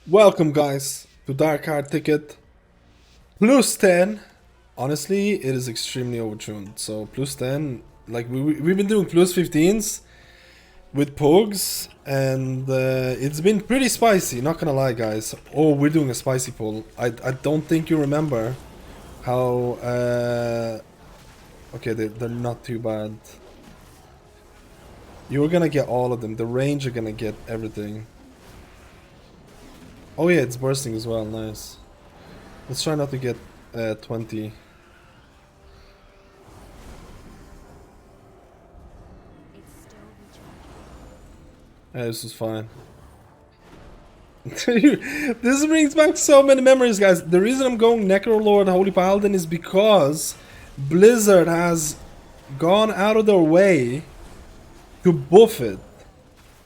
Welcome guys to Darkheart Thicket. Plus 10. Honestly, it is extremely overtuned. So plus 10, like we've been doing plus 15s with Pogs, and it's been pretty spicy, not gonna lie guys. Oh, we're doing a spicy pull. I don't think you remember how... okay, they're not too bad. You're gonna get all of them. The range are gonna get everything. Oh yeah, it's bursting as well, nice. Let's try not to get 20. Yeah, this is fine. This brings back so many memories, guys. The reason I'm going Necrolord Holy Paladin is because Blizzard has gone out of their way to buff it.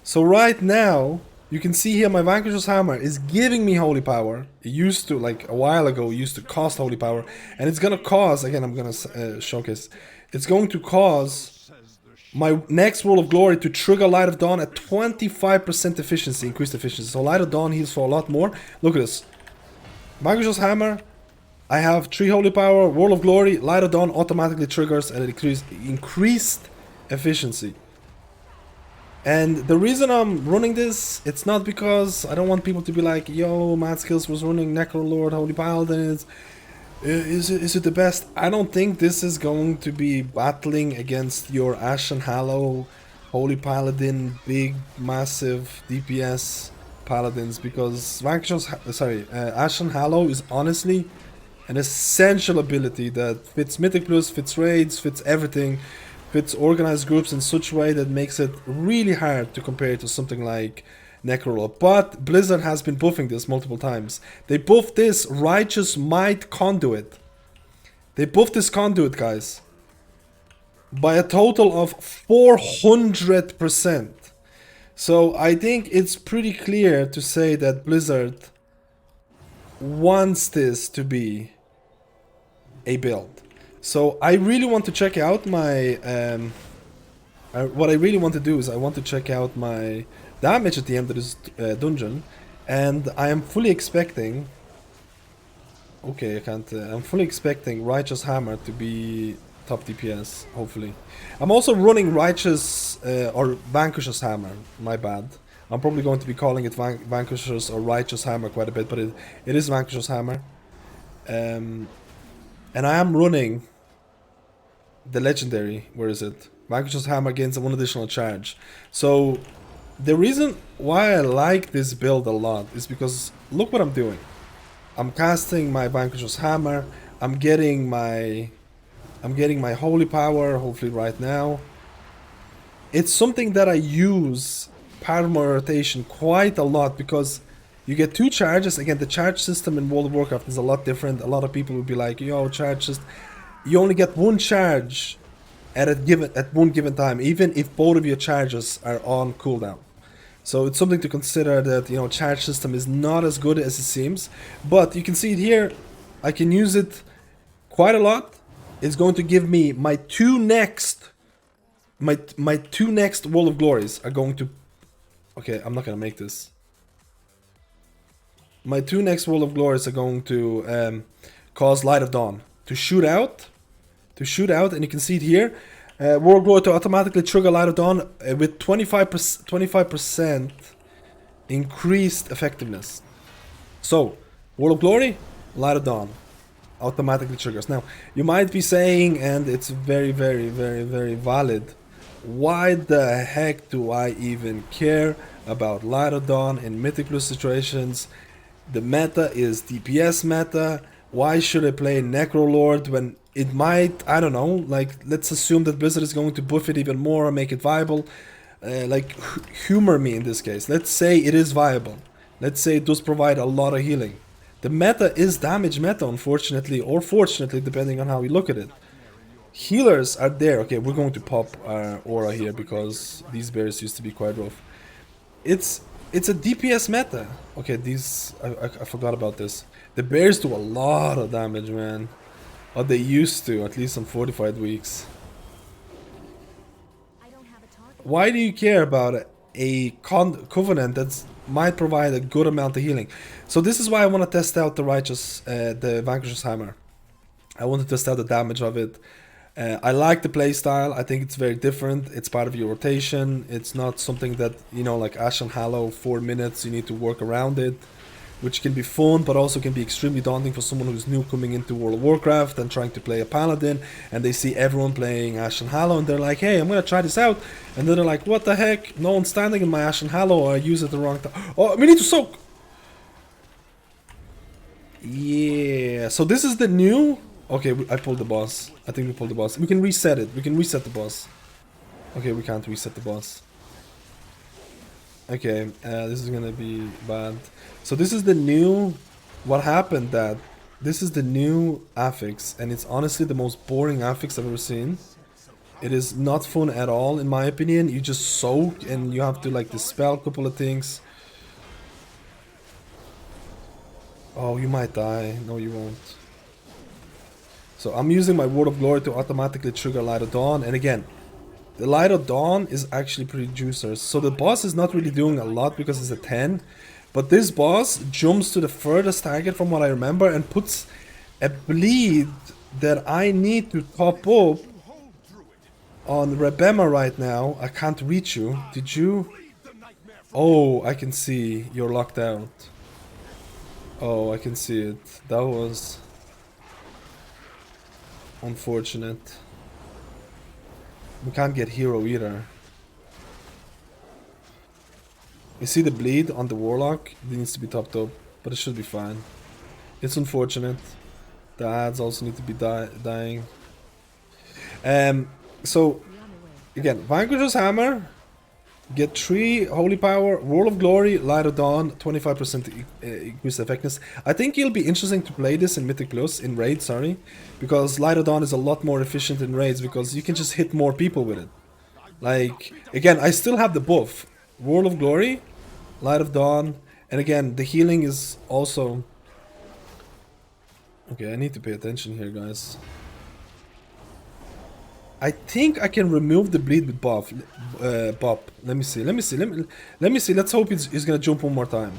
So right now, you can see here my Vanquisher's Hammer is giving me Holy Power. It used to, like a while ago, it used to cost Holy Power. And it's gonna cause, again I'm gonna showcase, it's going to cause my next World of Glory to trigger Light of Dawn at 25% efficiency, increased efficiency. So Light of Dawn heals for a lot more. Look at this. Vanquisher's Hammer, I have 3 Holy Power, World of Glory, Light of Dawn automatically triggers and it increased efficiency. And the reason I'm running this, it's not because I don't want people to be like, yo, MadSkillz was running Necrolord Holy Paladin, is it the best? I don't think this is going to be battling against your Ashen Hallow Holy Paladin, big, massive DPS Paladins, because Ashen Hallow is honestly an essential ability that fits Mythic Plus, fits raids, fits everything. Fits organized groups in such a way that makes it really hard to compare to something like Necrolord. But Blizzard has been buffing this multiple times. They buffed this Righteous Might Conduit. They buffed this Conduit, guys, by a total of 400%. So I think it's pretty clear to say that Blizzard wants this to be a build. So I really want to check out my, what I really want to do is I want to check out my damage at the end of this dungeon, and I am fully expecting, okay I can't, I'm fully expecting Righteous Hammer to be top DPS, hopefully. I'm also running Righteous, or Vanquisher's Hammer, my bad. I'm probably going to be calling it Vanquisher's or Righteous Hammer quite a bit, but it is Vanquisher's Hammer. And I am running the legendary, where is it? Vanquisher's Hammer gains 1 additional charge. So the reason why I like this build a lot is because look what I'm doing. I'm casting my Vanquisher's Hammer. I'm getting my Holy Power, hopefully right now. It's something that I use Paramore rotation quite a lot because you get 2 charges. Again, the charge system in World of Warcraft is a lot different. A lot of people will be like, yo, charge system. You only get 1 charge at one given time, even if both of your charges are on cooldown. So it's something to consider that, you know, charge system is not as good as it seems. But you can see it here. I can use it quite a lot. It's going to give me my 2 next World of Glories are going to... Okay, I'm not gonna make this. My 2 next World of Glories are going to cause Light of Dawn to shoot out. And you can see it here. World of Glory to automatically trigger Light of Dawn with 25% increased effectiveness. So, World of Glory, Light of Dawn automatically triggers. Now, you might be saying, and it's very, very, very, very valid, why the heck do I even care about Light of Dawn in Mythic Plus situations? The meta is DPS meta. Why should I play Necrolord when it might, I don't know, like, let's assume that Blizzard is going to buff it even more and make it viable. Like, humor me in this case. Let's say it is viable. Let's say it does provide a lot of healing. The meta is damage meta, unfortunately, or fortunately, depending on how we look at it. Healers are there. Okay, we're going to pop our aura here because these bears used to be quite rough. It's a DPS meta. Okay, these, I forgot about this. The bears do a lot of damage, man. Or they used to, at least on fortified weeks. Why do you care about a covenant that's might provide a good amount of healing. So this is why I want to test out the Vanquisher's Hammer. I want to test out the damage of it. I like the playstyle. I think it's very different. It's part of your rotation. It's not something that, you know, like Ashen Hallow, 4 minutes, you need to work around it, which can be fun, but also can be extremely daunting for someone who's new coming into World of Warcraft and trying to play a Paladin, and they see everyone playing Ashen Hallow, and they're like, hey, I'm gonna try this out, and then they're like, what the heck, no one's standing in my Ashen Hallow, or I use it the wrong time. Oh, we need to soak! Yeah, so this is the new... Okay, I pulled the boss. I think we pulled the boss. We can reset it. We can reset the boss. Okay, we can't reset the boss. Okay, this is gonna be bad. So this is the new... What happened that... This is the new affix, and it's honestly the most boring affix I've ever seen. It is not fun at all, in my opinion. You just soak, and you have to like dispel a couple of things. Oh, you might die. No, you won't. So I'm using my Word of Glory to automatically trigger Light of Dawn, and again, the Light of Dawn is actually pretty juicers. So the boss is not really doing a lot because it's a 10, but this boss jumps to the furthest target from what I remember and puts a bleed that I need to top up on Rebema right now. I can't reach you. Did you? Oh, I can see. You're locked out. Oh, I can see it. That was... unfortunate. We can't get hero either. You see the bleed on the Warlock? It needs to be topped up, but it should be fine. It's unfortunate. The ads also need to be dying. So, again, Vanquisher's Hammer. Get 3 Holy Power, World of Glory, Light of Dawn, 25% increased effectiveness. I think it'll be interesting to play this in Mythic Plus, in Raids, sorry. Because Light of Dawn is a lot more efficient in Raids, because you can just hit more people with it. Like, again, I still have the buff. World of Glory, Light of Dawn, and again, the healing is also... Okay, I need to pay attention here, guys. I think I can remove the bleed with buff. Bop. Let me see. Let me see. Let's hope he's gonna jump one more time.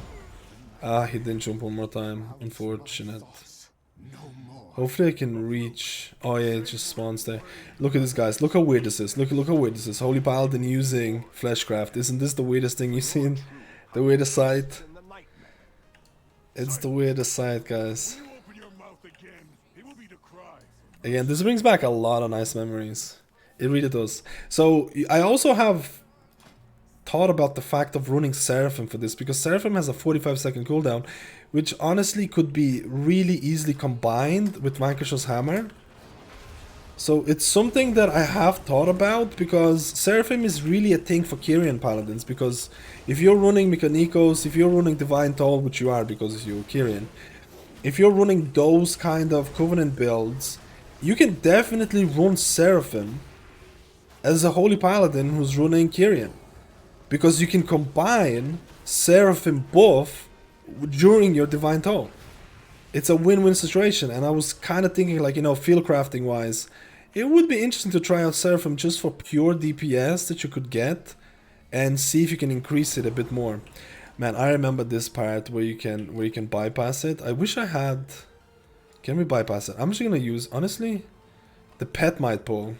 Ah, he didn't jump one more time. Unfortunate. Hopefully I can reach. Oh yeah, it just spawns there. Look at this, guys. Look how weird this is. Look how weird this is. Holy Paladin using Fleshcraft. Isn't this the weirdest thing you've seen? The weirdest sight. It's the weirdest sight, guys. Again, this brings back a lot of nice memories. It really does. So, I also have thought about the fact of running Seraphim for this, because Seraphim has a 45-second cooldown, which honestly could be really easily combined with Vanquisher's Hammer. So, it's something that I have thought about, because Seraphim is really a thing for Kyrian Paladins, because if you're running Mechanicos, if you're running Divine Toll, which you are because you're Kyrian, if you're running those kind of Covenant builds, you can definitely run Seraphim as a Holy Paladin who's running Kyrian. Because you can combine Seraphim buff during your Divine Toll. It's a win-win situation, and I was kind of thinking, like, you know, field crafting wise, it would be interesting to try out Seraphim just for pure DPS that you could get, and see if you can increase it a bit more. Man, I remember this part where you can bypass it. I wish I had... Can we bypass it? I'm just gonna use, honestly, the pet might pull.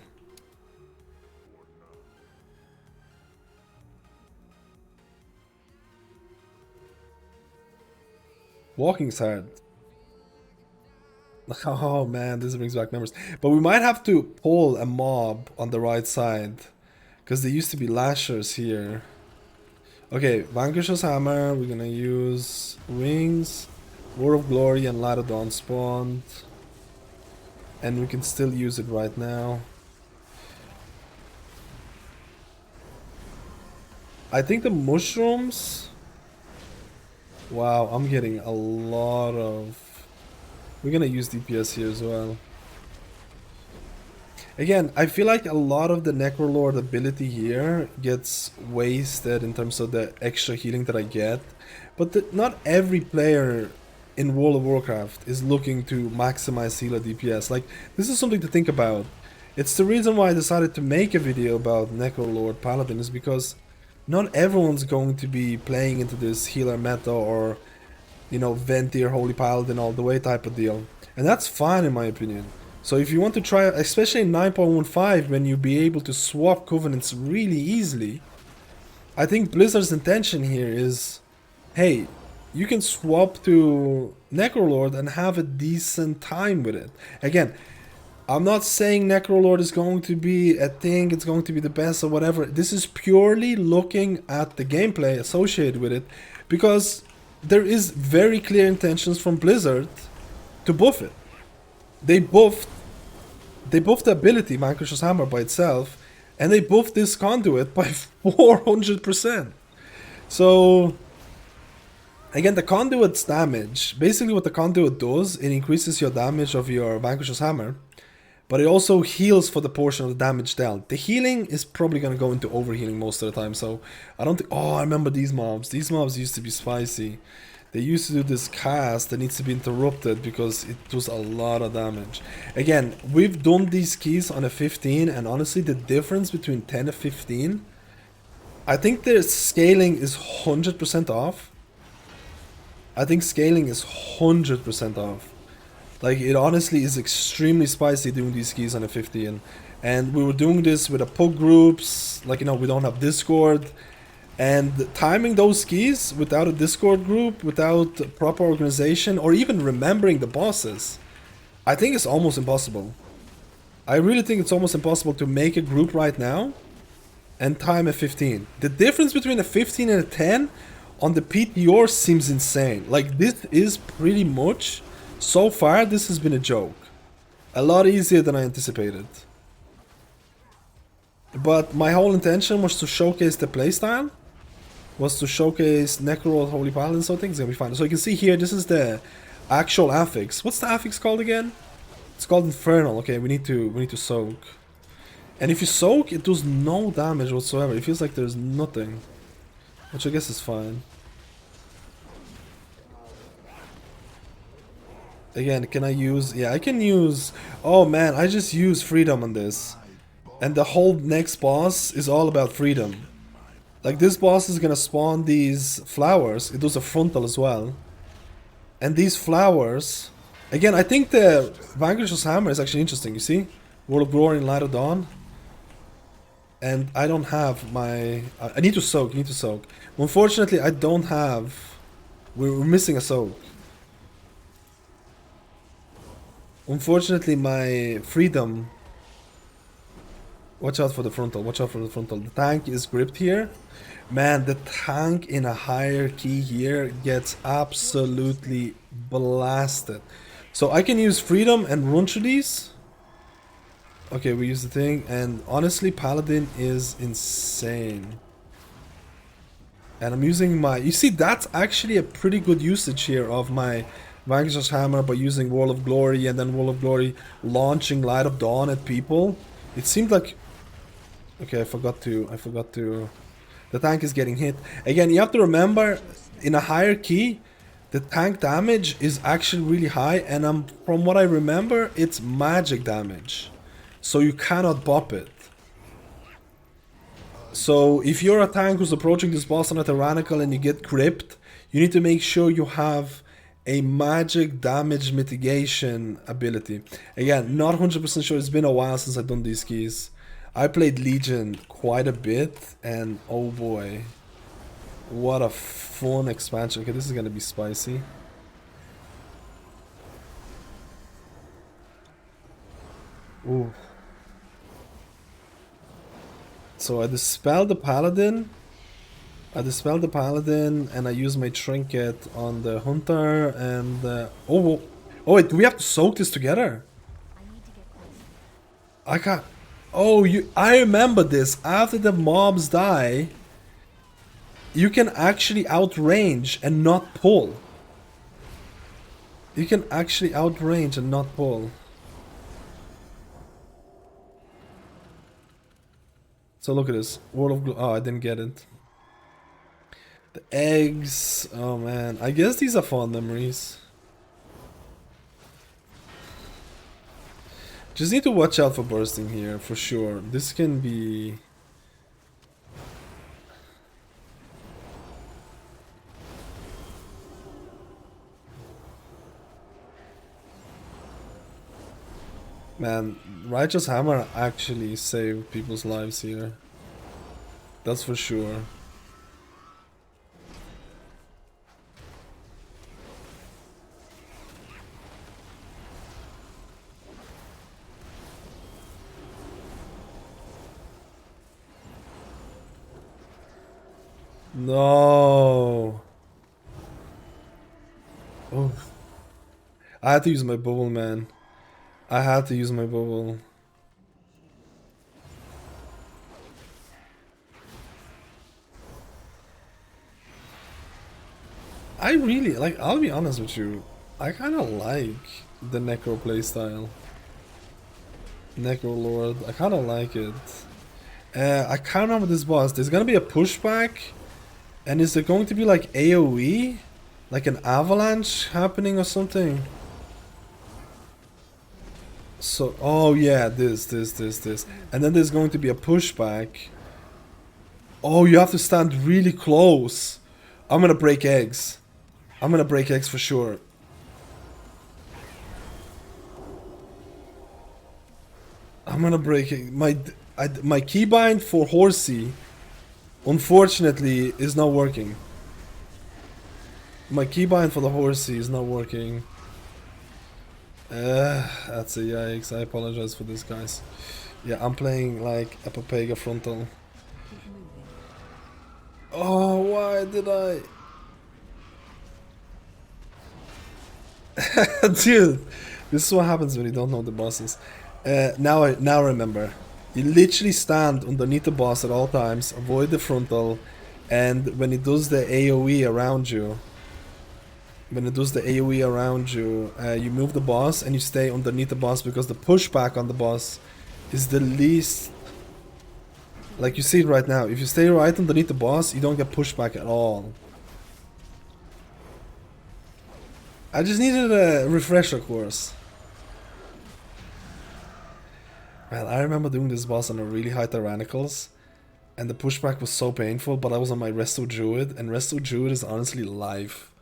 Walking's hard. Oh man, this brings back memories. But we might have to pull a mob on the right side, because there used to be lashers here. Okay, Vanquisher's Hammer, we're gonna use Wings, War of Glory, and Light of Dawn spawned. And we can still use it right now. I think the mushrooms... Wow, I'm getting a lot of... We're gonna use DPS here as well. Again, I feel like a lot of the Necrolord ability here gets wasted in terms of the extra healing that I get. But not every player in World of Warcraft is looking to maximize healer DPS. Like, this is something to think about. It's the reason why I decided to make a video about Necrolord Paladin, is because not everyone's going to be playing into this healer meta or, you know, Ventir, Holy Paladin all the way type of deal. And that's fine in my opinion. So if you want to try, especially in 9.1.5, when you be able to swap covenants really easily, I think Blizzard's intention here is, hey, you can swap to Necrolord and have a decent time with it. Again, I'm not saying Necrolord is going to be a thing, it's going to be the best or whatever. This is purely looking at the gameplay associated with it, because there is very clear intentions from Blizzard to buff it. They buffed the ability Vanquisher's Hammer by itself, and they buffed this conduit by 400%. So again, the conduit's damage, basically what the conduit does, it increases your damage of your Vanquisher's Hammer, but it also heals for the portion of the damage dealt. The healing is probably going to go into overhealing most of the time, so I don't think... Oh, I remember these mobs. These mobs used to be spicy. They used to do this cast that needs to be interrupted because it does a lot of damage. Again, we've done these keys on a 15, and honestly, the difference between 10 and 15, I think the scaling is 100% off. I think scaling is 100% off. Like, it honestly is extremely spicy doing these keys on a 15. And we were doing this with a pug groups, like, you know, we don't have Discord. And timing those keys without a Discord group, without proper organization, or even remembering the bosses, I think it's almost impossible. I really think it's almost impossible to make a group right now and time a 15. The difference between a 15 and a 10 on the PTR seems insane. Like, this is pretty much, so far, this has been a joke. A lot easier than I anticipated. But my whole intention was to showcase the playstyle, was to showcase Necrolord Holy Paladin, so I think it's gonna be fine. So you can see here, this is the actual affix. What's the affix called again? It's called Infernal. Okay, we need to soak. And if you soak, it does no damage whatsoever. It feels like there's nothing, which I guess is fine. Again, can I use... Yeah, I can use... Oh man, I just use freedom on this. And the whole next boss is all about freedom. Like, this boss is gonna spawn these flowers. It does a frontal as well. And these flowers... Again, I think the Vanquisher's Hammer is actually interesting, you see? World of Glory and Light of Dawn. And I don't have my... I need to soak, Unfortunately, I don't have... We're missing a soak. Unfortunately, my freedom... Watch out for the frontal, The tank is gripped here. Man, the tank in a higher key here gets absolutely blasted. So I can use freedom and run through these. Okay, we use the thing, and honestly, Paladin is insane. And I'm using my... You see, that's actually a pretty good usage here of my Vanquisher's Hammer by using World of Glory, and then World of Glory launching Light of Dawn at people. It seemed like... Okay, I forgot to... The tank is getting hit. Again, you have to remember, in a higher key, the tank damage is actually really high, and from what I remember, it's magic damage. So you cannot bop it. So if you're a tank who's approaching this boss on a tyrannical and you get gripped, you need to make sure you have a magic damage mitigation ability. Again, not 100% sure. It's been a while since I've done these keys. I played Legion quite a bit, and oh boy, what a fun expansion. Okay, this is gonna be spicy. Ooh. So I dispelled the Paladin. And I use my trinket on the Hunter, and oh wait, do we have to soak this together? I can't... Oh, I remember this. After the mobs die, you can actually outrange and not pull. You can actually outrange and not pull. So look at this. Oh, I didn't get it. The eggs. Oh man. I guess these are fond memories. Just need to watch out for bursting here, for sure. This can be... Man, Righteous Hammer actually saved people's lives here. That's for sure. No. Oh. I had to use my bubble, man. I had to use my bubble. I really, like, I'll be honest with you. I kind of like the Necro playstyle. Necrolord. I kind of like it. I can't remember this boss. There's gonna be a pushback. And is there going to be like AoE? Like an avalanche happening or something? So, oh yeah, this. And then there's going to be a pushback. Oh, you have to stand really close. I'm gonna break eggs. I'm gonna break eggs for sure. I'm gonna break it. My keybind for Horsey, unfortunately, is not working. My keybind for the Horsey is not working. That's a yikes. I apologize for this, guys. Yeah, I'm playing like a Papega frontal. Oh, why did I? Dude, this is what happens when you don't know the bosses. Now I remember. You literally stand underneath the boss at all times, avoid the frontal, and when it does the AoE around you, you move the boss and you stay underneath the boss because the pushback on the boss is the least. Like you see it right now. If you stay right underneath the boss, you don't get pushback at all. I just needed a refresher course. Man, I remember doing this boss on a really high Tyrannicals, and the pushback was so painful, but I was on my Resto Druid, and Resto Druid is honestly life.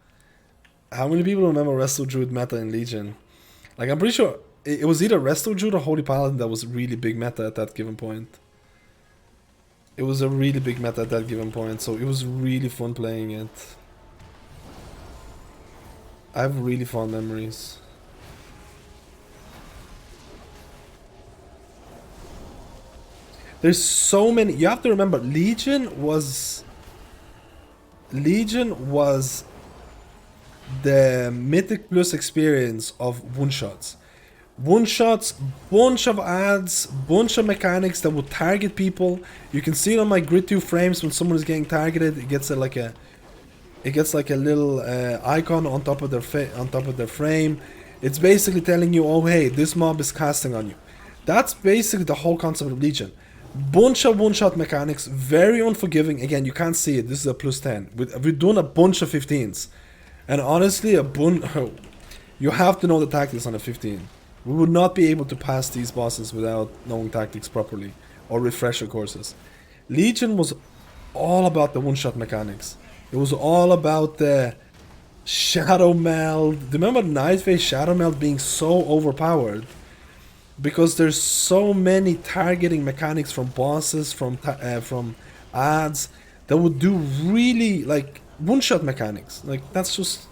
How many people remember Resto Druid meta in Legion? Like, I'm pretty sure it was either Resto Druid or Holy Paladin that was really big meta at that given point. It was a really big meta at that given point, so it was really fun playing it. I have really fond memories. There's so many. You have to remember, Legion was the Mythic Plus experience of one-shots. One-shots, bunch of ads, bunch of mechanics that would target people. You can see it on my grid 2 frames when someone is getting targeted. It gets like a little icon on top of their frame. It's basically telling you, oh hey, this mob is casting on you. That's basically the whole concept of Legion. Bunch of one-shot mechanics, very unforgiving. Again, you can't see it. This is a plus 10. We've done a bunch of 15s. And honestly, you have to know the tactics on a 15. We would not be able to pass these bosses without knowing tactics properly or refresher courses. Legion was all about the one-shot mechanics. It was all about the Shadow Meld. Remember Nightface Shadow Meld being so overpowered? Because there's so many targeting mechanics from bosses, from ads, that would do really, like, one-shot mechanics. Like, that's just,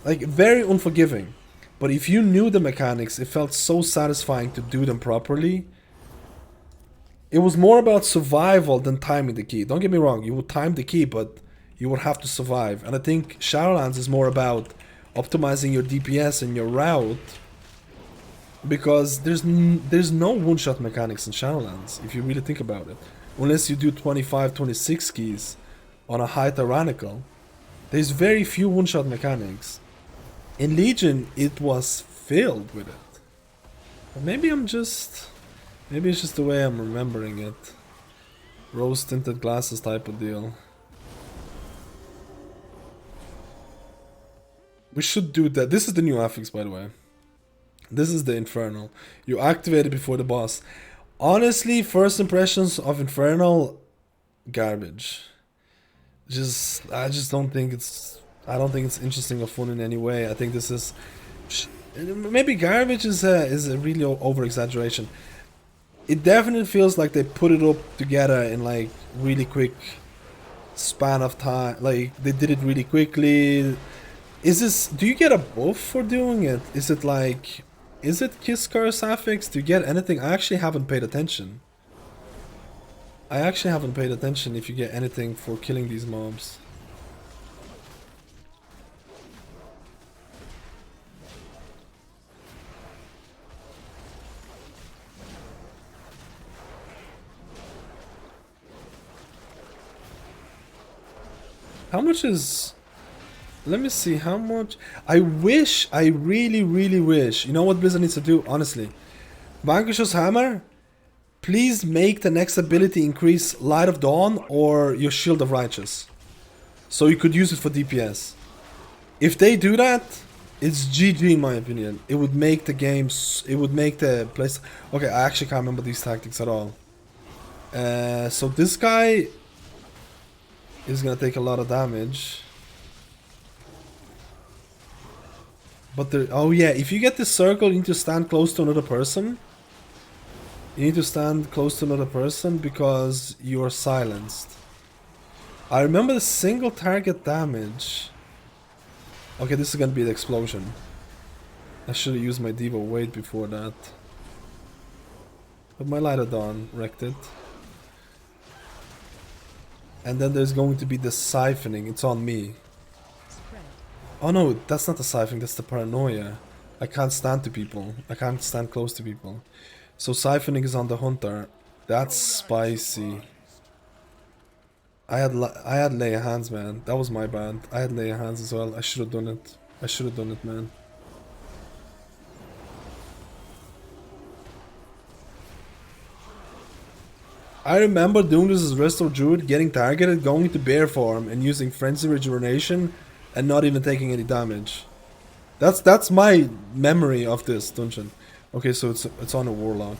like, very unforgiving. But if you knew the mechanics, it felt so satisfying to do them properly. It was more about survival than timing the key. Don't get me wrong, you would time the key, but you would have to survive. And I think Shadowlands is more about optimizing your DPS and your route, because there's no one-shot mechanics in Shadowlands, if you really think about it. Unless you do 25, 26 keys on a high Tyrannical, there's very few one-shot mechanics. In Legion, it was filled with it. But maybe it's just the way I'm remembering it. Rose-tinted glasses type of deal. We should do that. This is the new affix, by the way. This is the Infernal. You activate it before the boss. Honestly, first impressions of Infernal, garbage. I just don't think it's interesting or fun in any way. I think this is maybe garbage is a really over exaggeration. It definitely feels like they put it up together in like really quick span of time. Like they did it really quickly. Is this? Do you get a buff for doing it? Is it like? Is it Kiss Curse affix? Do you get anything? I actually haven't paid attention. I actually haven't paid attention if you get anything for killing these mobs. How much is... Let me see how much... I really wish... You know what Blizzard needs to do, honestly? Vanquisher's Hammer, please make the next ability increase Light of Dawn or your Shield of Righteous. So you could use it for DPS. If they do that, it's GG in my opinion. It would make the games... It would make the place... Okay, I actually can't remember these tactics at all. So this guy is gonna take a lot of damage. But there... Oh yeah, if you get this circle, you need to stand close to another person. You need to stand close to another person because you're silenced. I remember the single target damage. Okay, this is gonna be the explosion. I should have used my Devo weight before that. But my Light of Dawn wrecked it. And then there's going to be the siphoning. It's on me. Oh no, that's not the siphoning, that's the paranoia. I can't stand to people. I can't stand close to people. So siphoning is on the hunter. That's spicy. I had lay of hands, man. That was my bad. I had lay of hands as well. I should have done it. I should have done it, man. I remember doing this as Resto Druid, getting targeted, going into bear form and using Frenzy Rejuvenation and not even taking any damage. That's my memory of this dungeon. Okay, so it's on a Warlock.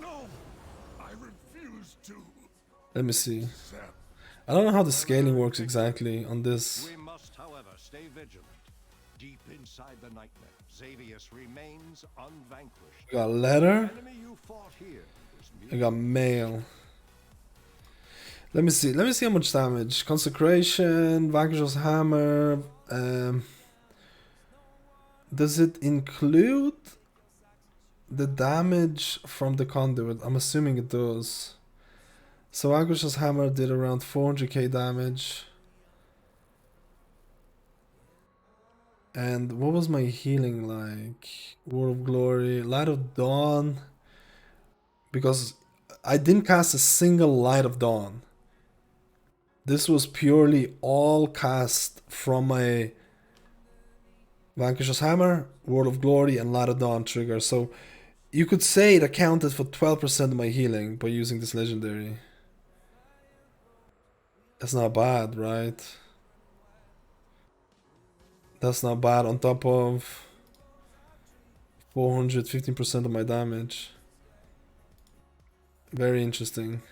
No, I refuse to. Let me see. I don't know how the scaling works exactly on this. We must, however, stay vigilant. Deep inside the nightmare, Xavius remains unvanquished. I got letter. The enemy you fought here is I got mail. Let me see how much damage. Consecration, Vanquisher's Hammer. Does it include the damage from the conduit? I'm assuming it does. So Vanquisher's Hammer did around 400k damage. And what was my healing like? Word of Glory, Light of Dawn. Because I didn't cast a single Light of Dawn. This was purely all cast from my Vanquisher's Hammer, Word of Glory, and Light of Dawn trigger. So you could say it accounted for 12% of my healing by using this legendary. That's not bad, right? That's not bad on top of 415% of my damage. Very interesting.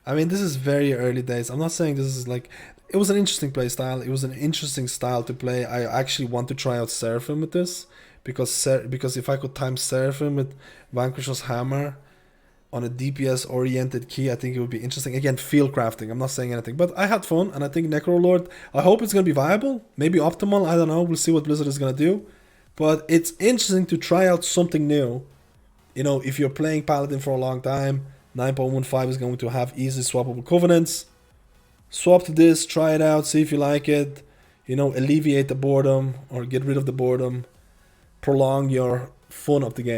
I mean, this is very early days. I'm not saying this is like... It was an interesting playstyle. It was an interesting style to play. I actually want to try out Seraphim with this. Because if I could time Seraphim with Vanquisher's Hammer on a DPS oriented key, I think it would be interesting. Again, field crafting. I'm not saying anything. But I had fun, and I think Necrolord... I hope it's going to be viable. Maybe optimal. I don't know. We'll see what Blizzard is going to do. But it's interesting to try out something new. You know, if you're playing Paladin for a long time... 9.1.5 is going to have easy swappable covenants. Swap to this, try it out, see if you like it. You know, alleviate the boredom or get rid of the boredom. Prolong your fun of the game.